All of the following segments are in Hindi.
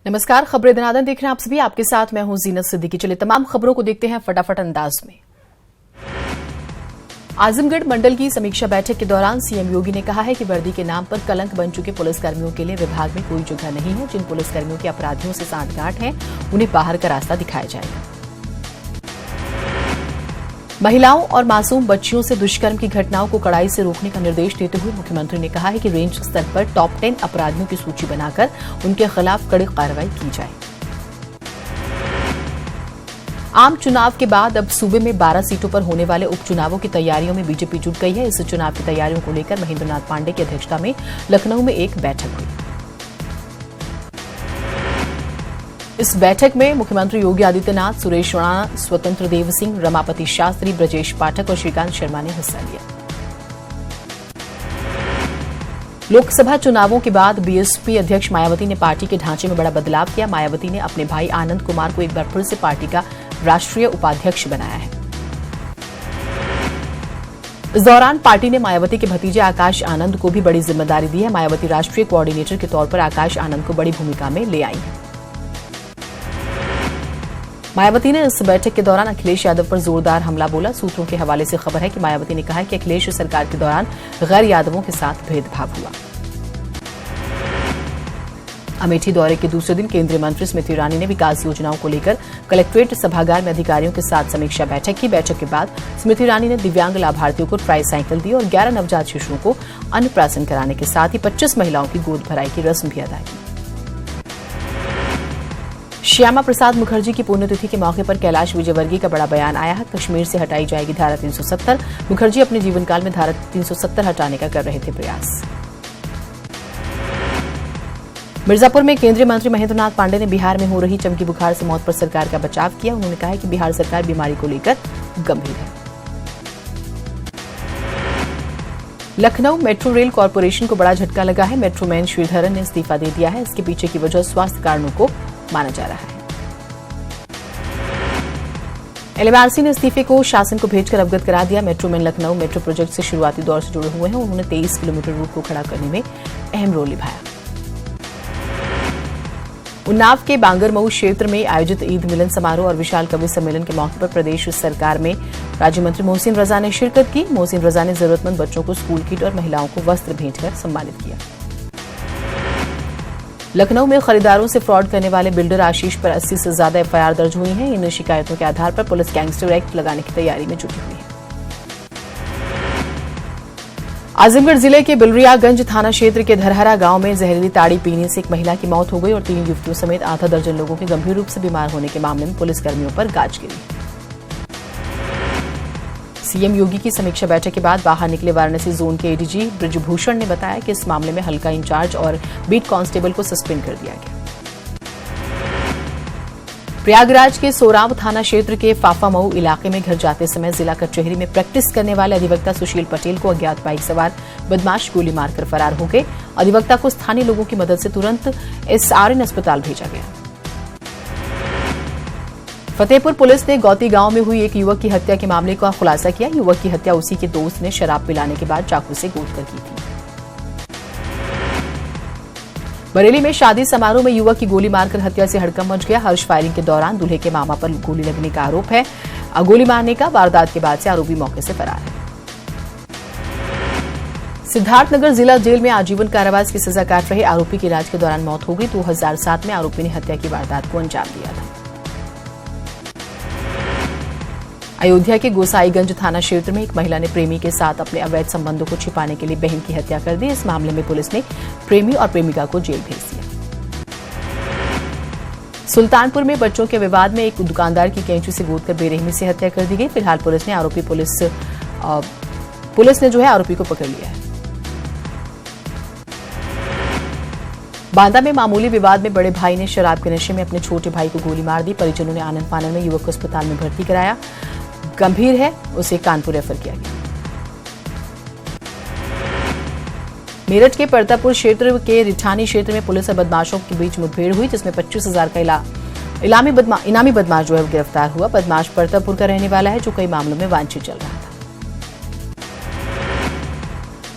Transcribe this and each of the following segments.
नमस्कार, खबरें दनादन देख रहे हैं आप सभी। आपके साथ मैं हूं जीनत सिद्दीकी। चलिए तमाम खबरों को देखते हैं फटाफट अंदाज में। आजमगढ़ मंडल की समीक्षा बैठक के दौरान सीएम योगी ने कहा है कि वर्दी के नाम पर कलंक बन चुके पुलिसकर्मियों के लिए विभाग में कोई जगह नहीं है। जिन पुलिसकर्मियों की अपराधियों से सांठगांठ है उन्हें बाहर का रास्ता दिखाया जाएगा। महिलाओं और मासूम बच्चियों से दुष्कर्म की घटनाओं को कड़ाई से रोकने का निर्देश देते हुए मुख्यमंत्री ने कहा है कि रेंज स्तर पर टॉप 10 अपराधियों की सूची बनाकर उनके खिलाफ कड़ी कार्रवाई की जाए। आम चुनाव के बाद अब सूबे में 12 सीटों पर होने वाले उपचुनावों की तैयारियों में बीजेपी जुट गई है। इस चुनाव की तैयारियों को लेकर महेंद्र नाथ पांडे की अध्यक्षता में लखनऊ में एक बैठक हुई। इस बैठक में मुख्यमंत्री योगी आदित्यनाथ, सुरेश राणा, स्वतंत्र देव सिंह, रमापति शास्त्री, ब्रजेश पाठक और श्रीकांत शर्मा ने हिस्सा लिया। लोकसभा चुनावों के बाद बीएसपी अध्यक्ष मायावती ने पार्टी के ढांचे में बड़ा बदलाव किया। मायावती ने अपने भाई आनंद कुमार को एक बार फिर से पार्टी का राष्ट्रीय उपाध्यक्ष बनाया है। इस दौरान पार्टी ने मायावती के भतीजे आकाश आनंद को भी बड़ी जिम्मेदारी दी है। मायावती राष्ट्रीय कोऑर्डिनेटर के तौर पर आकाश आनंद को बड़ी भूमिका में ले आई हैं। मायावती ने इस बैठक के दौरान अखिलेश यादव पर जोरदार हमला बोला। सूत्रों के हवाले से खबर है कि मायावती ने कहा कि अखिलेश सरकार के दौरान गैर यादवों के साथ भेदभाव हुआ। अमेठी दौरे के दूसरे दिन केंद्रीय मंत्री स्मृति ईरानी ने विकास योजनाओं को लेकर कलेक्ट्रेट सभागार में अधिकारियों के साथ समीक्षा बैठक की। बैठक के बाद स्मृति ईरानी ने दिव्यांग लाभार्थियों को ट्राईसाइकिल दी और 11 नवजात शिशुओं को अन्नप्राशन कराने के साथ ही 25 महिलाओं की गोद भराई की रस्म भी अदा की। श्यामा प्रसाद मुखर्जी की पुण्यतिथि के मौके पर कैलाश विजयवर्गीय का बड़ा बयान आया है। कश्मीर से हटाई जाएगी धारा 370। मुखर्जी अपने जीवनकाल में धारा 370 हटाने का कर रहे थे प्रयास। मिर्जापुर में केंद्रीय मंत्री महेंद्र नाथ पांडे ने बिहार में हो रही चमकी बुखार से मौत पर सरकार का बचाव किया। उन्होंने कहा कि बिहार सरकार बीमारी को लेकर गंभीर है। लखनऊ मेट्रो रेल कॉरपोरेशन को बड़ा झटका लगा है। मेट्रोमैन श्रीधरन ने इस्तीफा दे दिया है। इसके पीछे की वजह स्वास्थ्य कारणों को माना जा रहा है। एलएमआरसी ने इस्तीफे को शासन को भेजकर अवगत करा दिया। मेट्रोमैन लखनऊ मेट्रो प्रोजेक्ट से शुरुआती दौर से जुड़े हुए हैं। उन्होंने 23 किलोमीटर रूट को खड़ा करने में अहम रोल निभाया। उन्नाव के बांगरमऊ क्षेत्र में आयोजित ईद मिलन समारोह और विशाल कवि सम्मेलन के मौके पर प्रदेश सरकार में राज्य मंत्री मोहसिन रजा ने शिरकत की। मोहसिन रजा ने जरूरतमंद बच्चों को स्कूल किट और महिलाओं को वस्त्र भेंट कर सम्मानित किया। लखनऊ में खरीदारों से फ्रॉड करने वाले बिल्डर आशीष पर 80 से ज्यादा एफआईआर दर्ज हुई हैं। इन शिकायतों के आधार पर पुलिस गैंगस्टर एक्ट लगाने की तैयारी में जुटी हुई है। आजमगढ़ जिले के बिलरियागंज थाना क्षेत्र के धरहरा गांव में जहरीली ताड़ी पीने से एक महिला की मौत हो गई और 3 युवतियों समेत आधा दर्जन लोगों के गंभीर रूप से बीमार होने के मामले में पुलिसकर्मियों पर गाज गिरी। सीएम योगी की समीक्षा बैठक के बाद बाहर निकले वाराणसी जोन के एडीजी ब्रजभूषण ने बताया कि इस मामले में हल्का इंचार्ज और बीट कांस्टेबल को सस्पेंड कर दिया गया। प्रयागराज के सोराव थाना क्षेत्र के फाफामऊ इलाके में घर जाते समय जिला कचहरी में प्रैक्टिस करने वाले अधिवक्ता सुशील पटेल को अज्ञात बाइक सवार बदमाश गोली मारकर फरार हो गए। अधिवक्ता को स्थानीय लोगों की मदद से तुरंत एसआरएन अस्पताल भेजा गया। फतेहपुर पुलिस ने गौती गांव में हुई एक युवक की हत्या के मामले का खुलासा किया। युवक की हत्या उसी के दोस्त ने शराब पिलाने के बाद चाकू से गोदकर की थी। बरेली में शादी समारोह में युवक की गोली मारकर हत्या से हड़कंप मच गया। हर्ष फायरिंग के दौरान दूल्हे के मामा पर गोली लगने का आरोप है। गोली मारने का वारदात के बाद से आरोपी मौके से फरार है। सिद्धार्थनगर जिला जेल में आजीवन कारावास की सजा काट रहे आरोपी की इलाज के दौरान मौत हो गई। 2007 में आरोपी ने हत्या की वारदात को अंजाम दिया था। अयोध्या के गोसाईगंज थाना क्षेत्र में एक महिला ने प्रेमी के साथ अपने अवैध संबंधों को छिपाने के लिए बहन की हत्या कर दी। इस मामले में पुलिस ने प्रेमी और प्रेमिका को जेल भेज दिया। सुल्तानपुर में बच्चों के विवाद में एक दुकानदार की कैंची से गोदकर बेरहमी से हत्या कर दी गई। फिलहाल पुलिस ने आरोपी आरोपी को पकड़ लिया है। बांदा में मामूली विवाद में बड़े भाई ने शराब के नशे में अपने छोटे भाई को गोली मार दी। परिजनों ने आनंद फानन में युवक को अस्पताल में भर्ती कराया। गंभीर है, उसे कानपुर रेफर किया गया। मेरठ के परतापुर क्षेत्र के रिठानी क्षेत्र में पुलिस और बदमाशों के बीच मुठभेड़ हुई, जिसमें 25,000 का इनामी बदमाश गिरफ्तार हुआ। बदमाश परतापुर का रहने वाला है, जो कई मामलों में वांछित चल रहा था।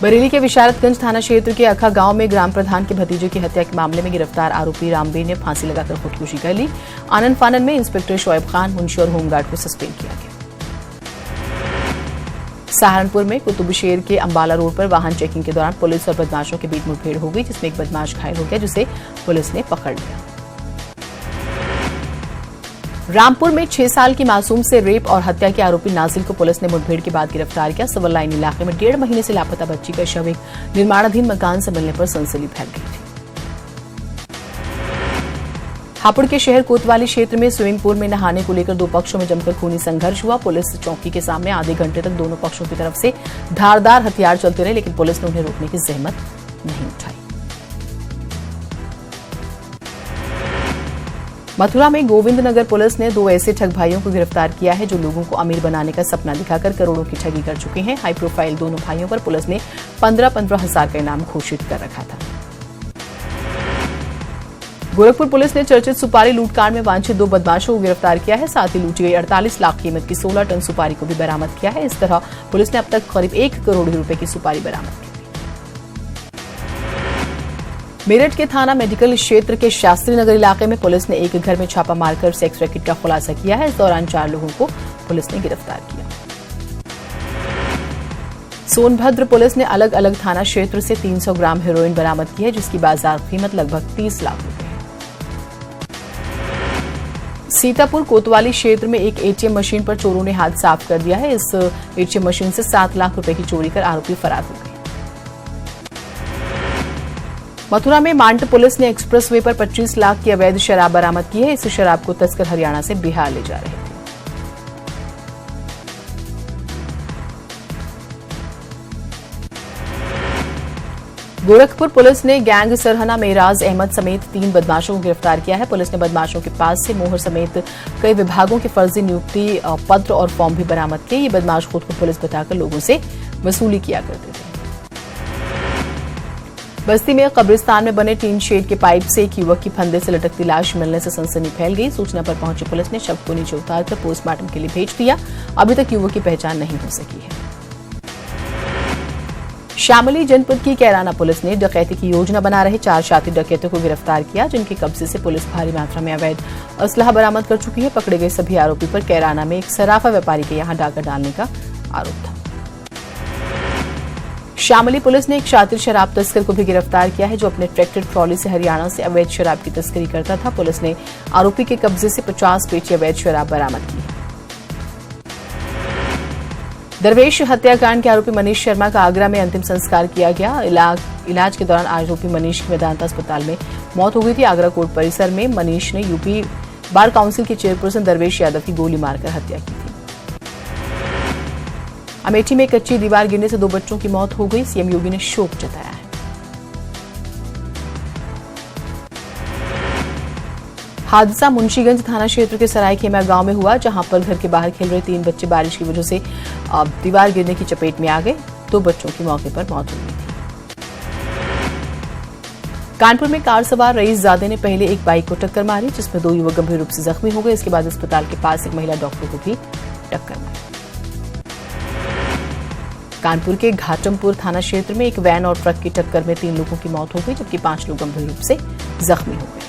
बरेली के विशारतगंज थाना क्षेत्र के अखा गांव में ग्राम प्रधान के भतीजे की हत्या के मामले में गिरफ्तार आरोपी रामबीर ने फांसी लगाकर खुदकुशी कर ली। आनंद फानन में इंस्पेक्टर शोएब खान, मुंशी और होमगार्ड को सस्पेंड किया गया। सहारनपुर में कुतुबशेर के अंबाला रोड पर वाहन चेकिंग के दौरान पुलिस और बदमाशों के बीच मुठभेड़ हो गई, जिसमें एक बदमाश घायल हो गया, जिसे पुलिस ने पकड़ लिया। रामपुर में 6 साल की मासूम से रेप और हत्या के आरोपी नाजिल को पुलिस ने मुठभेड़ के बाद गिरफ्तार किया। सिविल लाइन इलाके में 1.5 महीने से लापता बच्ची का शव एक निर्माणाधीन मकान से मिलने पर सनसनी फैल गई थी। हापुड़ के शहर कोतवाली क्षेत्र में स्विमिंग पूल में नहाने को लेकर 2 पक्षों में जमकर खूनी संघर्ष हुआ। पुलिस चौकी के सामने आधे घंटे तक दोनों पक्षों की तरफ से धारदार हथियार चलते रहे, लेकिन पुलिस ने उन्हें रोकने की जहमत नहीं उठाई। मथुरा में गोविंदनगर पुलिस ने 2 ऐसे ठग भाइयों को गिरफ्तार किया है जो लोगों को अमीर बनाने का सपना दिखाकर करोड़ों की ठगी कर चुके हैं। हाई प्रोफाइल दोनों भाइयों पर पुलिस ने 15-15 हजार का इनाम घोषित कर रखा था। गोरखपुर पुलिस ने चर्चित सुपारी लूटकांड में वांछित 2 बदमाशों को गिरफ्तार किया है। साथ ही लूटी गई 48 लाख कीमत की 16 टन सुपारी को भी बरामद किया है। इस तरह पुलिस ने अब तक करीब 1 करोड़ रुपए की सुपारी बरामद की। मेरठ के थाना मेडिकल क्षेत्र के शास्त्री नगर इलाके में पुलिस ने एक घर में छापा मारकर सेक्स रैकेट का खुलासा किया है। इस दौरान 4 लोगों को पुलिस ने गिरफ्तार किया। सोनभद्र पुलिस ने अलग अलग थाना क्षेत्र से 300 ग्राम हेरोइन बरामद की है, जिसकी बाजार कीमत लगभग 30 लाख रुपए है। सीतापुर कोतवाली क्षेत्र में एक एटीएम मशीन पर चोरों ने हाथ साफ कर दिया है। इस एटीएम मशीन से 7 लाख रुपए की चोरी कर आरोपी फरार हो गए। मथुरा में मांड पुलिस ने एक्सप्रेसवे पर 25 लाख की अवैध शराब बरामद की है। इस शराब को तस्कर हरियाणा से बिहार ले जा रहे थे। गोरखपुर पुलिस ने गैंग सरहना मेराज अहमद समेत 3 बदमाशों को गिरफ्तार किया है। पुलिस ने बदमाशों के पास से मोहर समेत कई विभागों के फर्जी नियुक्ति पत्र और फॉर्म भी बरामद किए। ये बदमाश खुद को पुलिस बताकर लोगों से वसूली किया करते थे। बस्ती में कब्रिस्तान में बने टीन शेड के पाइप से एक युवक की फंदे से लटकती लाश मिलने से सनसनी फैल गई। सूचना पर पहुंची पुलिस ने शव को नीचे उतारकर पोस्टमार्टम के लिए भेज दिया। अभी तक युवक की पहचान नहीं हो सकी है। शामली जनपद की कैराना पुलिस ने डकैती की योजना बना रहे 4 शातिर डकैतों को गिरफ्तार किया, जिनके कब्जे से पुलिस भारी मात्रा में अवैध असलहा बरामद कर चुकी है। पकड़े गए सभी आरोपी पर कैराना में एक सराफा व्यापारी के यहां डाका डालने का आरोप था। शामली पुलिस ने एक शातिर शराब तस्कर को भी गिरफ्तार किया है, जो अपने ट्रैक्टर ट्रॉली से हरियाणा से अवैध शराब की तस्करी करता था। पुलिस ने आरोपी के कब्जे से 50 पेटी अवैध शराब बरामद की है। दरवेश हत्याकांड के आरोपी मनीष शर्मा का आगरा में अंतिम संस्कार किया गया। इलाज के दौरान आरोपी मनीष की मेदांता अस्पताल में मौत हो गई थी। आगरा कोर्ट परिसर में मनीष ने यूपी बार काउंसिल के चेयरपर्सन दरवेश यादव की गोली मारकर हत्या की थी। अमेठी में कच्ची दीवार गिरने से 2 बच्चों की मौत हो गई। सीएम योगी ने शोक जताया है। हादसा मुंशीगंज थाना क्षेत्र के सरायखेमा गांव में हुआ, जहां पर घर के बाहर खेल रहे 3 बच्चे बारिश की वजह से दीवार गिरने की चपेट में आ गए। 2 बच्चों की मौके पर मौत हो गई थी। कानपुर में कार सवार रईसजादे ने पहले एक बाइक को टक्कर मारी, जिसमें 2 युवक गंभीर रूप से जख्मी हो गए। इसके बाद अस्पताल के पास एक महिला डॉक्टर को भी टक्कर मारी। कानपुर के घाटमपुर थाना क्षेत्र में एक वैन और ट्रक की टक्कर में 3 लोगों की मौत हो गई, जबकि 5 लोग गंभीर रूप से जख्मी हो गए।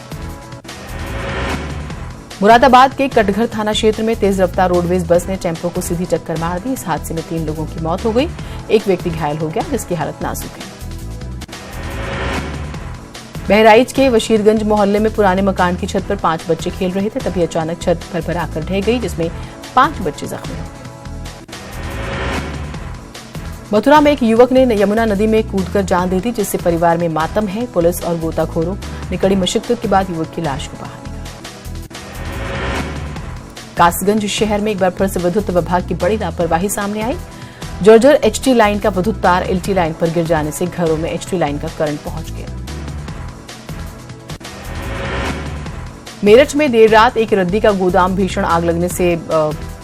मुरादाबाद के कटघर थाना क्षेत्र में तेज रफ्तार रोडवेज बस ने टेम्पो को सीधी टक्कर मार दी। इस हादसे में 3 लोगों की मौत हो गई। एक व्यक्ति घायल हो गया, जिसकी हालत नाजुक है। बहराइच के वशीरगंज मोहल्ले में पुराने मकान की छत पर 5 बच्चे खेल रहे थे, तभी अचानक छत भरभराकर ढह गई, जिसमें 5 बच्चे जख्मी हो गए। मथुरा में एक युवक ने यमुना नदी में कूदकर जान दे दी, जिससे परिवार में मातम है। पुलिस और गोताखोरों ने कड़ी मशक्कत के बाद युवक की लाश को बाहर निकाला। कासगंज शहर में एक बार फिर से विद्युत विभाग की बड़ी लापरवाही सामने आई। जर्जर एचटी लाइन का विद्युत तार एलटी लाइन पर गिर जाने से घरों में एचटी लाइन का करंट पहुंच गया। मेरठ में देर रात एक रद्दी का गोदाम भीषण आग लगने से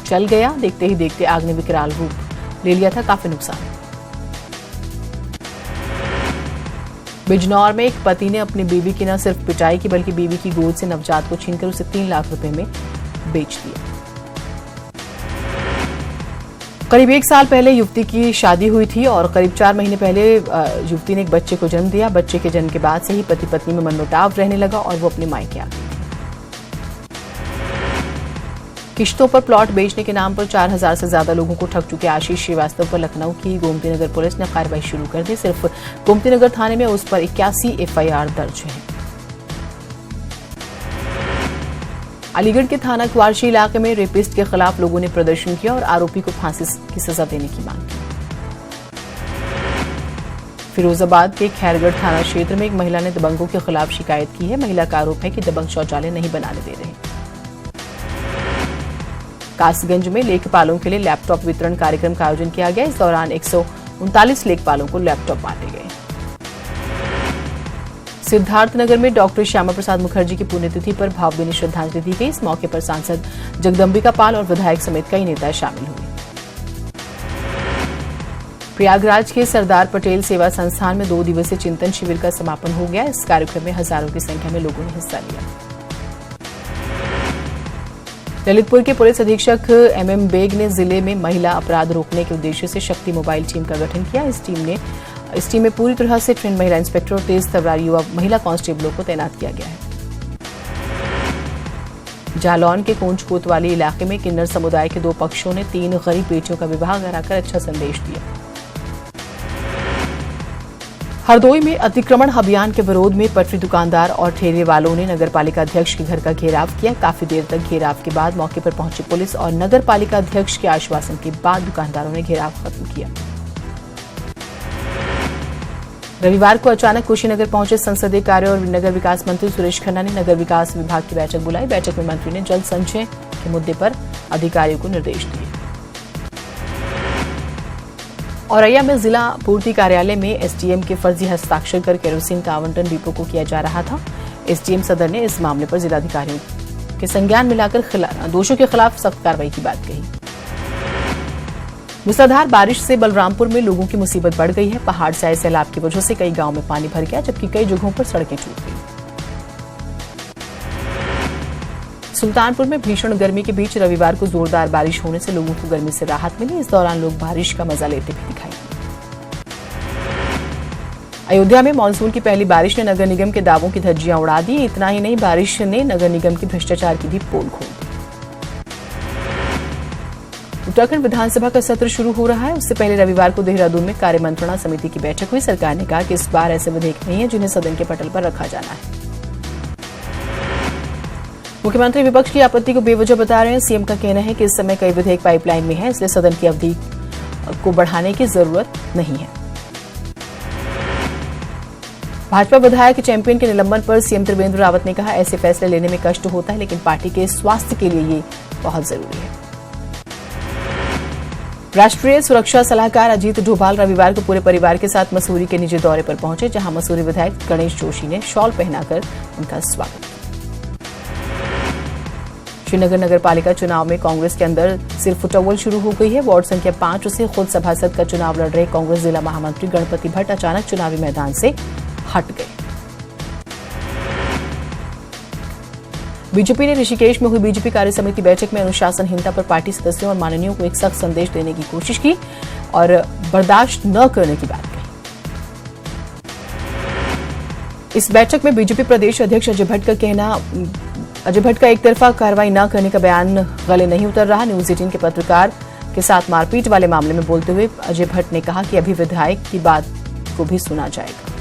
चल गया। देखते ही देखते आग ने विकराल रूप ले लिया था, काफी नुकसान। बिजनौर में एक पति ने अपनी बीवी की न सिर्फ पिटाई की, बल्कि बीवी की गोद से नवजात को छीनकर उसे 3 लाख रुपए में बेच दिया। करीब 1 साल पहले युवती की शादी हुई थी और करीब 4 महीने पहले युवती ने एक बच्चे को जन्म दिया। बच्चे के जन्म के बाद से ही पति पत्नी में मनमुटाव रहने लगा और वो अपने मायके आ गई। किश्तों पर प्लॉट बेचने के नाम पर 4000 से ज्यादा लोगों को ठग चुके आशीष श्रीवास्तव पर लखनऊ की गोमती नगर पुलिस ने कार्रवाई शुरू कर दी। सिर्फ गोमती नगर थाने में उस पर 81 एफआईआर दर्ज है। अलीगढ़ के थाना कुआरशी इलाके में रेपिस्ट के खिलाफ लोगों ने प्रदर्शन किया और आरोपी को फांसी की सजा देने की मांग की। फिरोजाबाद के खैरगढ़ थाना क्षेत्र में एक महिला ने दबंगों के खिलाफ शिकायत की है। महिला का आरोप है कि दबंग शौचालय नहीं बनाने दे रहे। कासगंज में लेखपालों के लिए लैपटॉप वितरण कार्यक्रम का आयोजन किया गया। इस दौरान 139 लेखपालों को लैपटॉप बांटे गए। सिद्धार्थनगर में डॉक्टर श्यामा प्रसाद मुखर्जी की पुण्यतिथि पर भावभीनी श्रद्धांजलि दी गई। इस मौके पर सांसद जगदम्बिका पाल और विधायक समेत कई नेता शामिल हुए। प्रयागराज के सरदार पटेल सेवा संस्थान में 2 दिवसीय चिंतन शिविर का समापन हो गया। इस कार्यक्रम में हजारों की संख्या में लोगों ने हिस्सा लिया। ललितपुर के पुलिस अधीक्षक एमएम बेग ने जिले में महिला अपराध रोकने के उद्देश्य से शक्ति मोबाइल टीम का गठन किया। इस टीम में पूरी तरह से ट्रेंड महिला इंस्पेक्टर और तेज तर्रार युवा महिला कांस्टेबलों को तैनात किया गया है। जालौन के कोंच कोतवाली इलाके में किन्नर समुदाय के 2 पक्षों ने 3 गरीब बेटियों का विवाह कराकर अच्छा संदेश दिया। हरदोई में अतिक्रमण अभियान के विरोध में पटरी दुकानदार और ठेले वालों ने नगर पालिका अध्यक्ष के घर का घेराव किया। काफी देर तक घेराव के बाद मौके पर पहुंची पुलिस और नगर पालिका अध्यक्ष के आश्वासन के बाद दुकानदारों ने घेराव खत्म किया। रविवार को अचानक कुशीनगर पहुंचे संसदीय कार्य और नगर विकास मंत्री सुरेश खन्ना ने नगर विकास विभाग की बैठक बुलाई। बैठक में मंत्री ने जल संचय के मुद्दे पर अधिकारियों को निर्देश दिए। औरैया में जिला पूर्ति कार्यालय में एसडीएम के फर्जी हस्ताक्षर कर केरोसिन का आवंटन डिपो को किया जा रहा था। एसडीएम सदर ने इस मामले पर जिलाधिकारियों के संज्ञान में लाकर दोषियों के खिलाफ सख्त कार्रवाई की बात कही। मूसलाधार बारिश से बलरामपुर में लोगों की मुसीबत बढ़ गई है। पहाड़ से आए सैलाब की वजह से कई गांव में पानी भर गया, जबकि कई जगहों पर सड़कें टूट गई। सुल्तानपुर में भीषण गर्मी के बीच रविवार को जोरदार बारिश होने से लोगों को गर्मी से राहत मिली। इस दौरान लोग बारिश का मजा लेते भी दिखाई दिए। अयोध्या में मानसून की पहली बारिश ने नगर निगम के दावों की धज्जियां उड़ा दी। इतना ही नहीं, बारिश ने नगर निगम की भ्रष्टाचार की भी पोल खोल दी। उत्तराखंड विधानसभा का सत्र शुरू हो रहा है। उससे पहले रविवार को देहरादून में कार्य मंत्रणा समिति की बैठक हुई। सरकार ने कहा कि इस बार ऐसे विधेयक नहीं है जिन्हें सदन के पटल पर रखा जाना है। मुख्यमंत्री विपक्ष की आपत्ति को बेवजह बता रहे हैं। सीएम का कहना है कि इस समय कई विधेयक पाइपलाइन में हैं, इसलिए सदन की अवधि को बढ़ाने की जरूरत नहीं है। भाजपा विधायक चैंपियन के निलंबन पर सीएम त्रिवेंद्र रावत ने कहा, ऐसे फैसले लेने में कष्ट होता है, लेकिन पार्टी के स्वास्थ्य के लिए ये बहुत जरूरी है। राष्ट्रीय सुरक्षा सलाहकार अजीत डोभाल रविवार को पूरे परिवार के साथ मसूरी के निजी दौरे पर पहुंचे, जहां मसूरी विधायक गणेश जोशी ने शॉल पहनाकर उनका स्वागत किया। श्रीनगर नगर पालिका चुनाव में कांग्रेस के अंदर सिर्फ फुटबॉल शुरू हो गई है। वार्ड संख्या 5 से खुद सभासद का चुनाव लड़ रहे कांग्रेस जिला महामंत्री गणपति भट्ट अचानक चुनावी मैदान से हट गए। बीजेपी ने ऋषिकेश में हुई बीजेपी कार्य समिति बैठक में अनुशासनहीनता पर पार्टी सदस्यों और माननीयों को एक सख्त संदेश देने की कोशिश की और बर्दाश्त न करने की बात कही। इस बैठक में बीजेपी प्रदेश अध्यक्ष अजय भट्ट का एक तरफा कार्रवाई न करने का बयान गले नहीं उतर रहा। न्यूज 18 के पत्रकार के साथ मारपीट वाले मामले में बोलते हुए अजय भट्ट ने कहा कि अभी विधायक की बात को भी सुना जाएगा।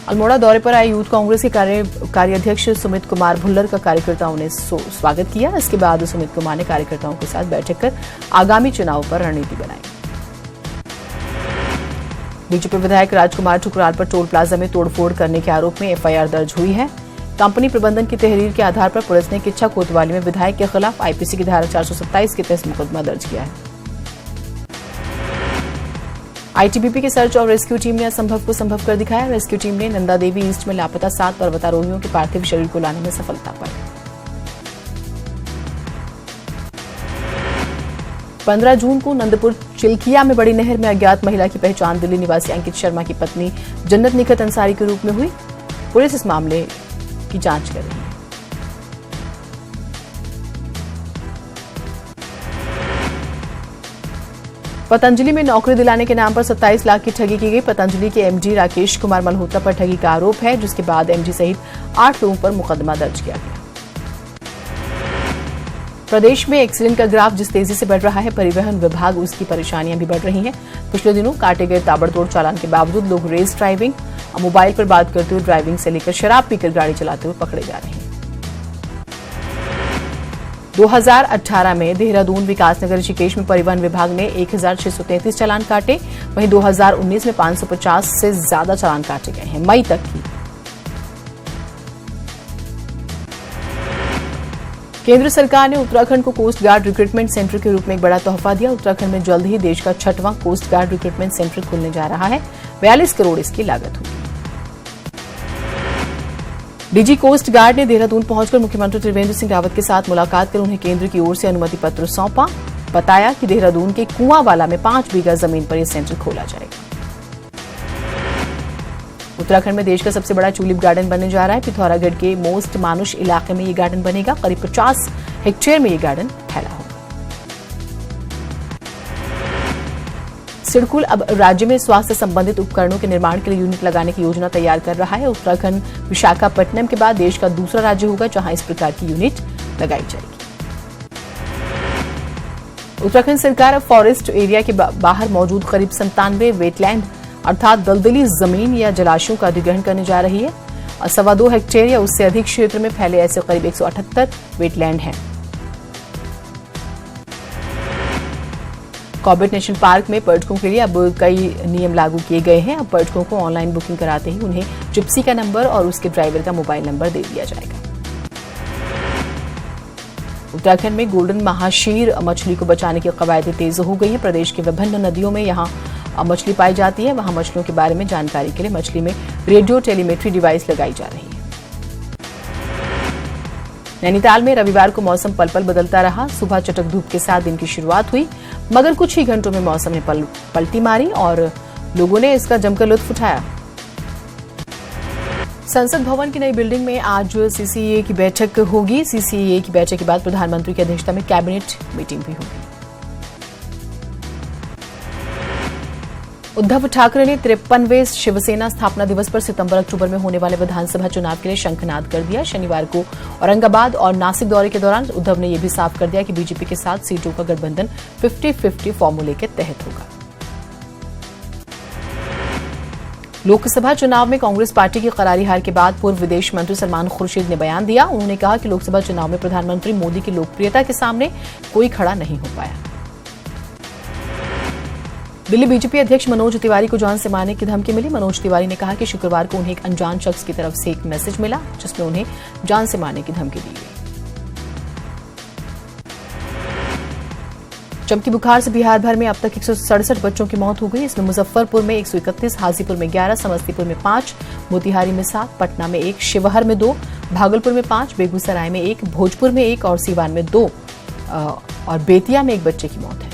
अल्मोड़ा दौरे पर आए यूथ कांग्रेस के कार्याध्यक्ष सुमित कुमार भुल्लर का कार्यकर्ताओं ने स्वागत किया। इसके बाद सुमित कुमार ने कार्यकर्ताओं के साथ बैठक कर आगामी चुनाव पर रणनीति बनाई। बीजेपी विधायक राजकुमार ठुकराल पर टोल प्लाजा में तोड़फोड़ करने के आरोप में एफआईआर दर्ज हुई है। कंपनी प्रबंधन की तहरीर के आधार पर पुलिस ने किच्छा कोतवाली में विधायक के खिलाफ आईपीसी की धारा 427 के तहत मुकदमा दर्ज किया है। आईटीबीपी की सर्च और रेस्क्यू टीम ने असंभव को संभव कर दिखाया। रेस्क्यू टीम ने नंदा देवी ईस्ट में लापता 7 पर्वतारोहियों के पार्थिव शरीर को लाने में सफलता पाई। 15 जून को नंदपुर चिल्किया में बड़ी नहर में अज्ञात महिला की पहचान दिल्ली निवासी अंकित शर्मा की पत्नी जन्नत निखत अंसारी के रूप में हुई। पुलिस इस मामले की जांच कर रही है। पतंजलि में नौकरी दिलाने के नाम पर 27 लाख की ठगी की गई। पतंजलि के एमडी राकेश कुमार मल्होत्रा पर ठगी का आरोप है, जिसके बाद एमडी सहित 8 लोगों पर मुकदमा दर्ज किया गया। प्रदेश में एक्सीडेंट का ग्राफ जिस तेजी से बढ़ रहा है, परिवहन विभाग उसकी परेशानियां भी बढ़ रही हैं। पिछले दिनों काटे गए ताबड़तोड़ चालान के बावजूद लोग रेस ड्राइविंग, मोबाइल पर बात करते हुए ड्राइविंग से लेकर शराब पीकर गाड़ी चलाते हुए पकड़े जा रहे हैं। 2018 में देहरादून विकासनगर ऋषिकेश में परिवहन विभाग ने 1633 चालान काटे, वहीं 2019 में 550 से ज्यादा चालान काटे गए हैं। मई तक की केंद्र सरकार ने उत्तराखंड को कोस्ट गार्ड रिक्रूटमेंट सेंटर के रूप में एक बड़ा तोहफा दिया। उत्तराखंड में जल्द ही देश का 6वां कोस्ट गार्ड रिक्रूटमेंट सेंटर खुलने जा रहा है। 42 करोड़ इसकी लागत होगी। डीजी कोस्ट गार्ड ने देहरादून पहुंचकर मुख्यमंत्री त्रिवेंद्र सिंह रावत के साथ मुलाकात कर उन्हें केंद्र की ओर से अनुमति पत्र सौंपा। बताया कि देहरादून के कुआंवाला में 5 बीघा जमीन पर यह सेंटर खोला जाएगा। उत्तराखंड में देश का सबसे बड़ा ट्यूलिप गार्डन बनने जा रहा है। पिथौरागढ़ के मोस्ट मानुष इलाके में यह गार्डन बनेगा। करीब 50 हेक्टेयर में यह गार्डन फैला होगा। सिडकुल अब राज्य में स्वास्थ्य संबंधित उपकरणों के निर्माण के लिए यूनिट लगाने की योजना तैयार कर रहा है। उत्तराखंड विशाखापट्टनम के बाद देश का दूसरा राज्य होगा जहां इस प्रकार की यूनिट लगाई जाएगी। उत्तराखंड सरकार अब फॉरेस्ट एरिया के बाहर मौजूद करीब 97 वेटलैंड अर्थात दलदली जमीन या जलाशयों का अधिग्रहण करने जा रही है। 2.25 हेक्टेयर या उससे अधिक क्षेत्र में फैले ऐसे करीब 178 वेटलैंड हैं। कॉर्बेट नेशनल पार्क में पर्यटकों के लिए अब कई नियम लागू किए गए हैं। अब पर्यटकों को ऑनलाइन बुकिंग कराते ही उन्हें जिप्सी का नंबर और उसके ड्राइवर का मोबाइल नंबर दे दिया जाएगा। उत्तराखंड में गोल्डन महाशीर मछली को बचाने की कवायदें तेज हो गई हैं। प्रदेश के विभिन्न नदियों में यहां मछली पाई जाती है। वहां मछलियों के बारे में जानकारी के लिए मछली में रेडियो टेलीमेट्री डिवाइस लगाई जा रही है। नैनीताल में रविवार को मौसम पल पल बदलता रहा। सुबह चटक धूप के साथ दिन की शुरुआत हुई, मगर कुछ ही घंटों में मौसम ने पलटी मारी और लोगों ने इसका जमकर लुत्फ उठाया। संसद भवन की नई बिल्डिंग में आज सीसीए की बैठक होगी। सीसीए की बैठक के बाद प्रधानमंत्री की अध्यक्षता में कैबिनेट मीटिंग भी होगी। उद्धव ठाकरे ने 53वें शिवसेना स्थापना दिवस पर सितंबर-अक्टूबर में होने वाले विधानसभा चुनाव के लिए शंखनाद कर दिया। शनिवार को औरंगाबाद और नासिक दौरे के दौरान उद्धव ने यह भी साफ कर दिया कि बीजेपी के साथ सीटों का गठबंधन 50-50 फॉर्मूले के तहत होगा। लोकसभा चुनाव में कांग्रेस पार्टी की करारी हार के बाद पूर्व विदेश मंत्री सलमान खुर्शीद ने बयान दिया। उन्होंने कहा कि लोकसभा चुनाव में प्रधानमंत्री मोदी की लोकप्रियता के सामने कोई खड़ा नहीं हो पाया। दिल्ली बीजेपी अध्यक्ष मनोज तिवारी को जान से मारने की धमकी मिली। मनोज तिवारी ने कहा कि शुक्रवार को उन्हें एक अनजान शख्स की तरफ से एक मैसेज मिला जिसमें उन्हें जान से मारने की धमकी दी गई। चमकी बुखार से बिहार भर में अब तक 167 बच्चों की मौत हो गई। इसमें मुजफ्फरपुर में 131, हाजीपुर में 11, समस्तीपुर में 5, मोतिहारी में 7, पटना में 1, शिवहर में 2, भागलपुर में 5, बेगूसराय में 1, भोजपुर में 1 और सीवान में 2 और बेतिया में 1 बच्चे की मौत है।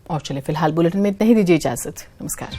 और चले फिलहाल बुलेटिन में इतना ही, दीजिए इजाजत। नमस्कार।